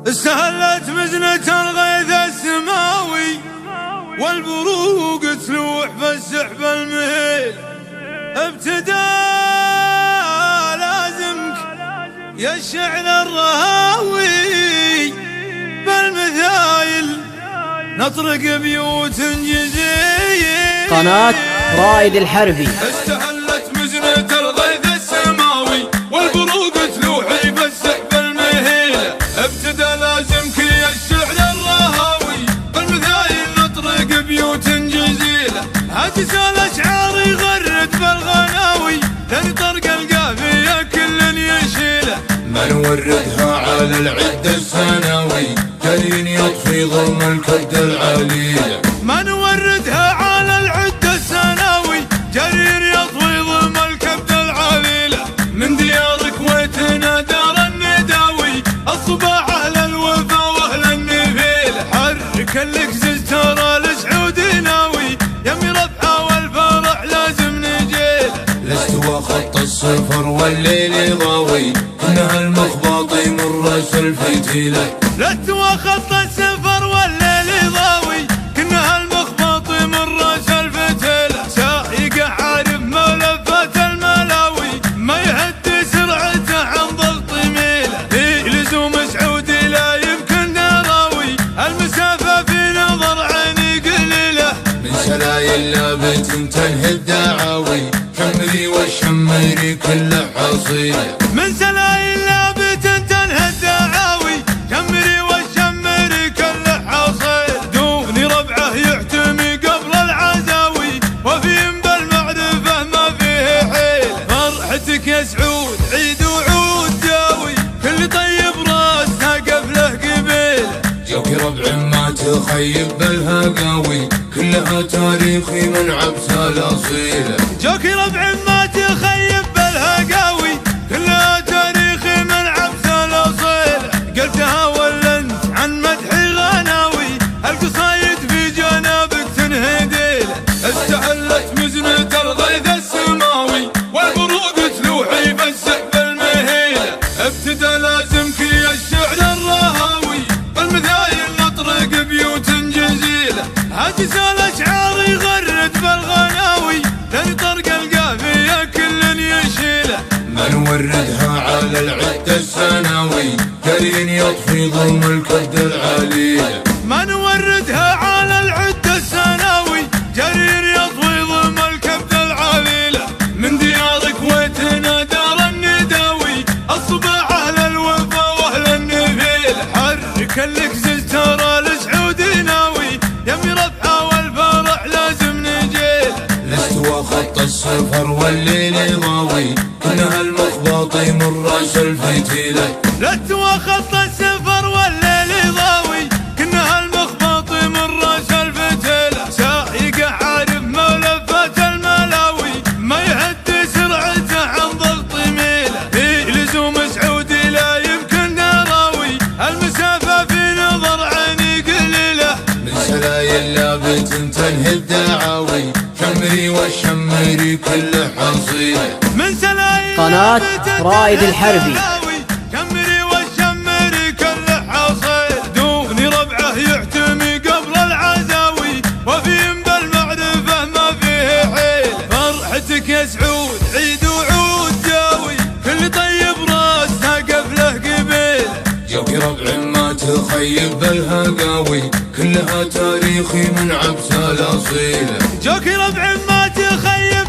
استهلت مزنة الغيث السماوي والبروق تلوح في السحب المهيل. ابتدى لازمك يا الشعر الرهاوي بالمثايل نطرق بيوت جزيل. قناة رائد الحربي. استهلت مزنة الغيث السماوي والبروق تلوحي في السحب المهيل. ابتدى لازمك يا الشعر الرهاوي بالمثايل نطرق بيوت جزيلة. هاتس الاشعار يغرد بالغناوي ثاني طرق القافية كل يشيله. ما نوردها على العد السنوي جرين يطفي ظلم الكد العليل. ما نوردها على العد السنوي جرين يطفي ظلم الكبد العليل. من ديار كويتنا دار النداوي الصباح اهل الوفا واهل النفيل. حرك الكزز ترى السعود ناوي يمي ربحه والفرح لازم نجيل. الاستوى خط الصفر والليل ضاوي كنها المخباطي من راس الفتيله. الاستوى خط الصفر والليل ضاوي كنها المخباطي من راس الفتيله. سايق عارف ملفات الملاوي ما يهدي سرعته عن ضغط ميله. في لزوم سعودي لا يمكن نراوي المسافه في نظر عيني قليله. من سلايل لابت تنهي الدعاوي شمري والشمري كله حصيله. من سلايل لابت تنهي الدعاوي شمري والشمري كله حصيل. دوني ربعه يعتمي قبل العزاوي وفي بالمعرفه ما فيه حيل. فرحتك يا سعود عيد وعود داوي كل طيب راسها قبله قبيل. جوك ربع ما تخيب بالهقاوي كلها تاريخي من عبسها الاصيله. جوك ربع ما تخيب بالهقاوي كلها تاريخي من عبسها الاصيله. قلتها ولنت عن مدحي غناوي القصايد في جنابك تنهديله. استهلت مزنة الغيث السماوي والبروق تلوحي في السحب المهيله. ابتدى لازمك يا الشعر الرهاوي بالمثايل نطرق بيوت جزيله. هاتس الاشعار يغرد بالغناوي ثاني طرق القافيه كل يشيله. ما نوردها على العد السنوي جرين يطفي ظلم الكد العليل. ما نوردها على العد السنوي جرير يطوي ظلم الكبد العليله. من ديار كويتنا دار النداوي الصباح اهل الوفا واهل النفيل. حرك الكزز ترى السعود ناوي يمي ربحه والفرح لازم نجيل. الاستوى خط الصفر والليل ضاوي كنها المخباطي من راس الفتيله. الاستوى خط الصفر والليل ضاوي كنها المخباطي من راس الفتيله. سايق عارف ملفات الملاوي ما يهدي سرعته عن ضغط ميله. في لزوم سعودي لا يمكن نراوي المسافه في نظر عيني قليله. من سلايل لابت تنهي الدعاوي شمري والشمري كله حصيله. من سلايل قناة رائد الحربي. شمري والشمري كله حصيل. دوني ربعه يعتمي قبل العزاوي وفي بالمعرفه ما فيه حيل. فرحتك يا سعود عيد وعود داوي كل طيب راسها قبله قبيل. جوك ربع ما تخيب بالهقاوي كلها تاريخي من عبسها الاصيله. جوك ربع ما تخيب